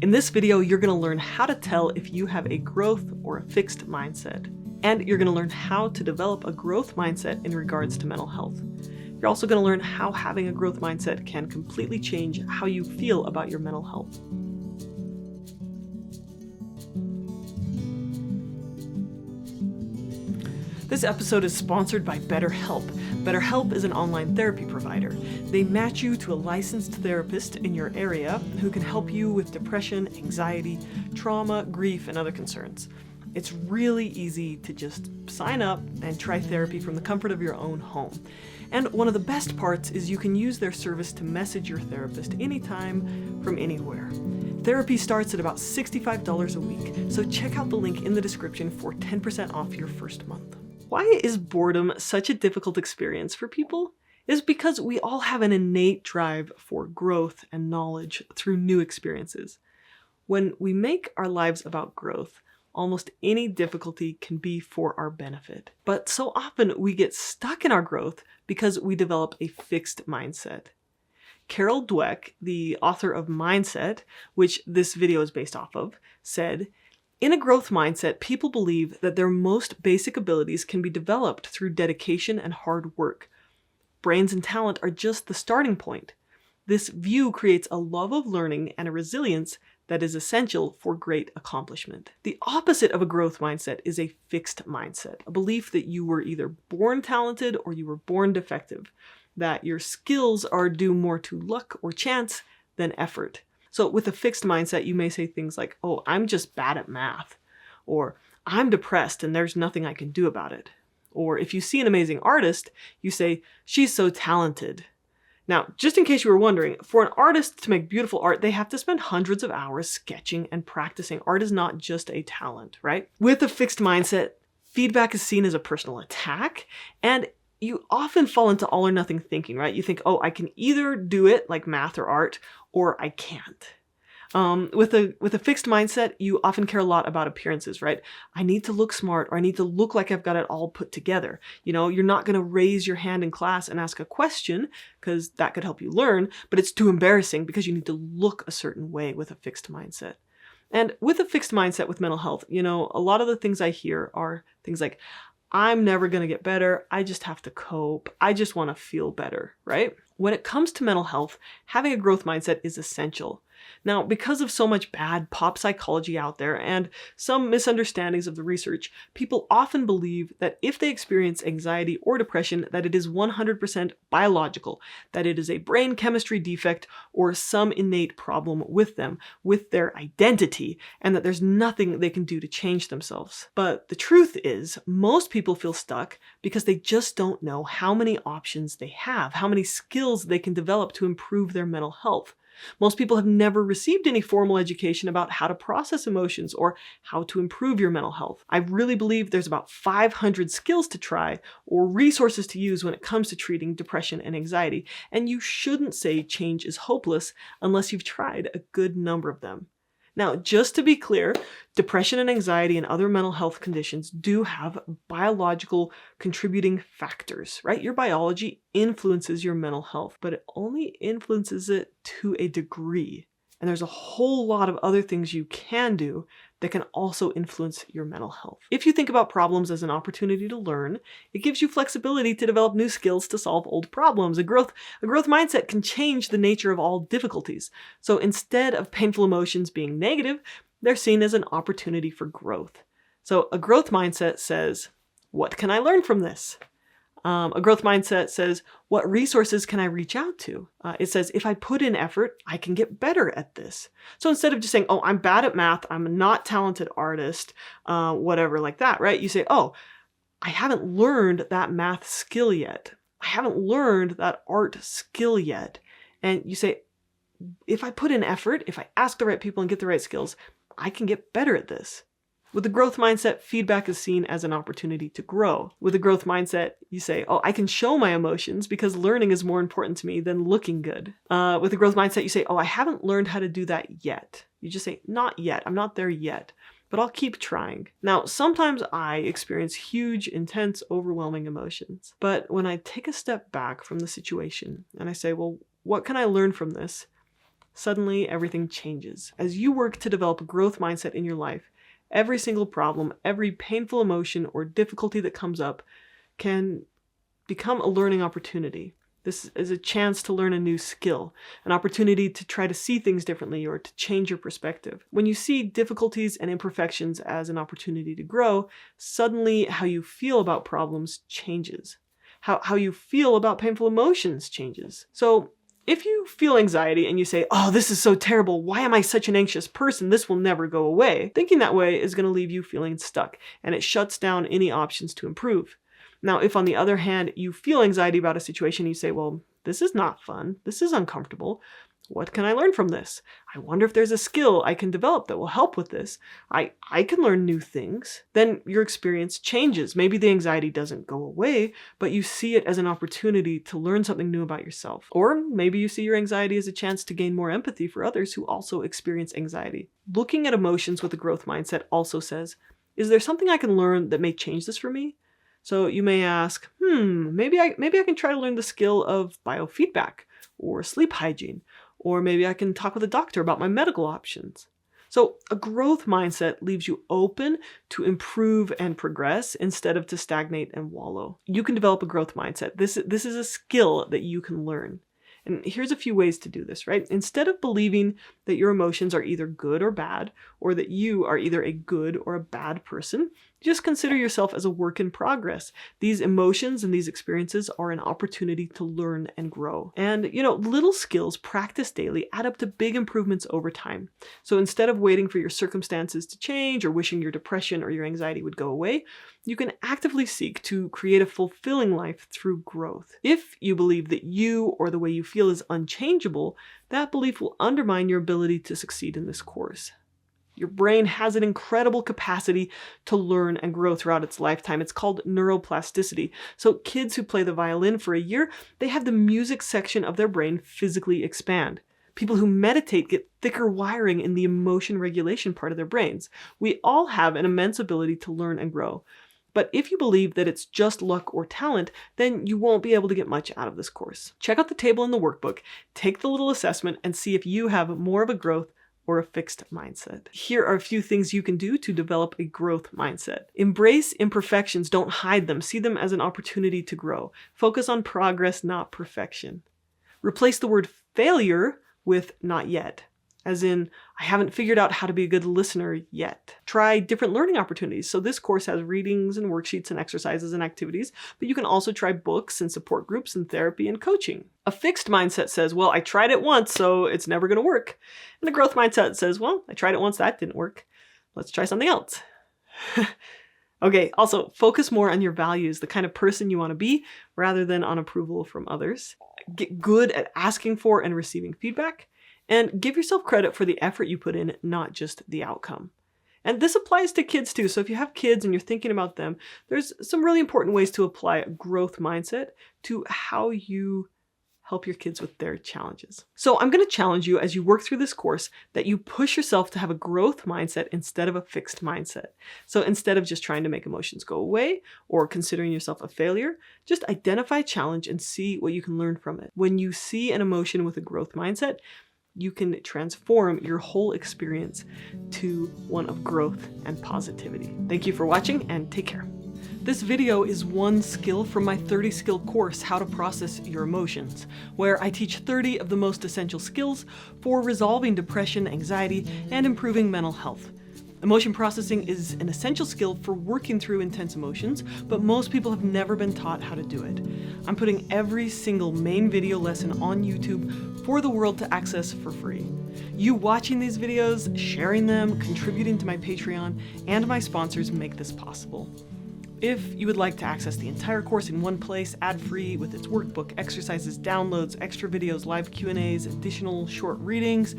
In this video, you're going to learn how to tell if you have a growth or a fixed mindset. And you're going to learn how to develop a growth mindset in regards to mental health. You're also going to learn how having a growth mindset can completely change how you feel about your mental health. This episode is sponsored by BetterHelp. BetterHelp is an online therapy provider. They match you to a licensed therapist in your area who can help you with depression, anxiety, trauma, grief, and other concerns. It's really easy to just sign up and try therapy from the comfort of your own home. And one of the best parts is you can use their service to message your therapist anytime from anywhere. Therapy starts at about $65 a week, so check out the link in the description for 10% off your first month. Why is boredom such a difficult experience for people? It's because we all have an innate drive for growth and knowledge through new experiences. When we make our lives about growth, almost any difficulty can be for our benefit. But so often we get stuck in our growth because we develop a fixed mindset. Carol Dweck, the author of Mindset, which this video is based off of, said, "In a growth mindset, people believe that their most basic abilities can be developed through dedication and hard work. Brains and talent are just the starting point. This view creates a love of learning and a resilience that is essential for great accomplishment." The opposite of a growth mindset is a fixed mindset, a belief that you were either born talented or you were born defective, that your skills are due more to luck or chance than effort. So with a fixed mindset, you may say things like, "Oh, I'm just bad at math," or "I'm depressed and there's nothing I can do about it." Or if you see an amazing artist, you say, "She's so talented." Now, just in case you were wondering, for an artist to make beautiful art, they have to spend hundreds of hours sketching and practicing. Art is not just a talent, right? With a fixed mindset, feedback is seen as a personal attack, and you often fall into all or nothing thinking, right? You think, "Oh, I can either do it like math or art, or I can't." With a fixed mindset, you often care a lot about appearances, right? I need to look smart, or I need to look like I've got it all put together. You know, you're not going to raise your hand in class and ask a question because that could help you learn, but it's too embarrassing because you need to look a certain way with a fixed mindset. And with a fixed mindset with mental health, you know, a lot of the things I hear are things like, "I'm never going to get better. I just have to cope. I just want to feel better," right? When it comes to mental health, having a growth mindset is essential. Now, because of so much bad pop psychology out there and some misunderstandings of the research, people often believe that if they experience anxiety or depression, that it is 100% biological, that it is a brain chemistry defect or some innate problem with them, with their identity, and that there's nothing they can do to change themselves. But the truth is, most people feel stuck because they just don't know how many options they have, how many skills they can develop to improve their mental health. Most people have never received any formal education about how to process emotions or how to improve your mental health. I really believe there's about 500 skills to try or resources to use when it comes to treating depression and anxiety, and you shouldn't say change is hopeless unless you've tried a good number of them. Now, just to be clear, depression and anxiety and other mental health conditions do have biological contributing factors, right? Your biology influences your mental health, but it only influences it to a degree. And there's a whole lot of other things you can do that can also influence your mental health. If you think about problems as an opportunity to learn, it gives you flexibility to develop new skills to solve old problems. A growth mindset can change the nature of all difficulties. So instead of painful emotions being negative, they're seen as an opportunity for growth. So a growth mindset says, "What can I learn from this?" A growth mindset says, "What resources can I reach out to?" It says, "If I put in effort, I can get better at this." So instead of just saying, "Oh, I'm bad at math, I'm a not talented artist," whatever like that, right? You say, "Oh, I haven't learned that math skill yet. I haven't learned that art skill yet." And you say, "If I put in effort, if I ask the right people and get the right skills, I can get better at this." With a growth mindset, feedback is seen as an opportunity to grow. With a growth mindset, you say, "Oh, I can show my emotions because learning is more important to me than looking good." With a growth mindset, you say, "Oh, I haven't learned how to do that yet." You just say, "Not yet. I'm not there yet, but I'll keep trying." Now, sometimes I experience huge, intense, overwhelming emotions. But when I take a step back from the situation and I say, "Well, what can I learn from this?" Suddenly, everything changes. As you work to develop a growth mindset in your life, every single problem, every painful emotion or difficulty that comes up can become a learning opportunity. This is a chance to learn a new skill, an opportunity to try to see things differently or to change your perspective. When you see difficulties and imperfections as an opportunity to grow, suddenly how you feel about problems changes. How you feel about painful emotions changes. So if you feel anxiety and you say, oh, this is so terrible, why am I such an anxious person? This will never go away. Thinking that way is going to leave you feeling stuck, and it shuts down any options to improve. Now, if on the other hand, you feel anxiety about a situation, you say, well, this is not fun. This is uncomfortable. What can I learn from this? I wonder if there's a skill I can develop that will help with this. I can learn new things. Then your experience changes. Maybe the anxiety doesn't go away, but you see it as an opportunity to learn something new about yourself. Or maybe you see your anxiety as a chance to gain more empathy for others who also experience anxiety. Looking at emotions with a growth mindset also says, is there something I can learn that may change this for me? So you may ask, maybe I can try to learn the skill of biofeedback or sleep hygiene, or maybe I can talk with a doctor about my medical options. So a growth mindset leaves you open to improve and progress instead of to stagnate and wallow. You can develop a growth mindset. This is a skill that you can learn. And here's a few ways to do this, right? Instead of believing that your emotions are either good or bad, or that you are either a good or a bad person, just consider yourself as a work in progress. These emotions and these experiences are an opportunity to learn and grow. And, little skills practiced daily add up to big improvements over time. So instead of waiting for your circumstances to change or wishing your depression or your anxiety would go away, you can actively seek to create a fulfilling life through growth. If you believe that you or the way you feel is unchangeable, that belief will undermine your ability to succeed in this course. Your brain has an incredible capacity to learn and grow throughout its lifetime. It's called neuroplasticity. So kids who play the violin for a year, they have the music section of their brain physically expand. People who meditate get thicker wiring in the emotion regulation part of their brains. We all have an immense ability to learn and grow. But if you believe that it's just luck or talent, then you won't be able to get much out of this course. Check out the table in the workbook, take the little assessment, and see if you have more of a growth or a fixed mindset. Here are a few things you can do to develop a growth mindset. Embrace imperfections, don't hide them. See them as an opportunity to grow. Focus on progress, not perfection. Replace the word failure with not yet. As in, I haven't figured out how to be a good listener yet. Try different learning opportunities. So this course has readings and worksheets and exercises and activities, but you can also try books and support groups and therapy and coaching. A fixed mindset says, well, I tried it once, so it's never going to work. And a growth mindset says, well, I tried it once, that didn't work. Let's try something else. Okay, also focus more on your values, the kind of person you want to be, rather than on approval from others. Get good at asking for and receiving feedback. And give yourself credit for the effort you put in, not just the outcome. And this applies to kids too. So if you have kids and you're thinking about them, there's some really important ways to apply a growth mindset to how you help your kids with their challenges. So I'm going to challenge you as you work through this course that you push yourself to have a growth mindset instead of a fixed mindset. So instead of just trying to make emotions go away or considering yourself a failure, just identify a challenge and see what you can learn from it. When you see an emotion with a growth mindset, you can transform your whole experience to one of growth and positivity. Thank you for watching and take care. This video is one skill from my 30-skill course, How to Process Your Emotions, where I teach 30 of the most essential skills for resolving depression, anxiety, and improving mental health. Emotion processing is an essential skill for working through intense emotions, but most people have never been taught how to do it. I'm putting every single main video lesson on YouTube for the world to access for free. You watching these videos, sharing them, contributing to my Patreon, and my sponsors make this possible. If you would like to access the entire course in one place, ad-free, with its workbook, exercises, downloads, extra videos, live Q&As, additional short readings,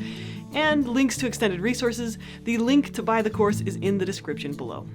and links to extended resources, the link to buy the course is in the description below.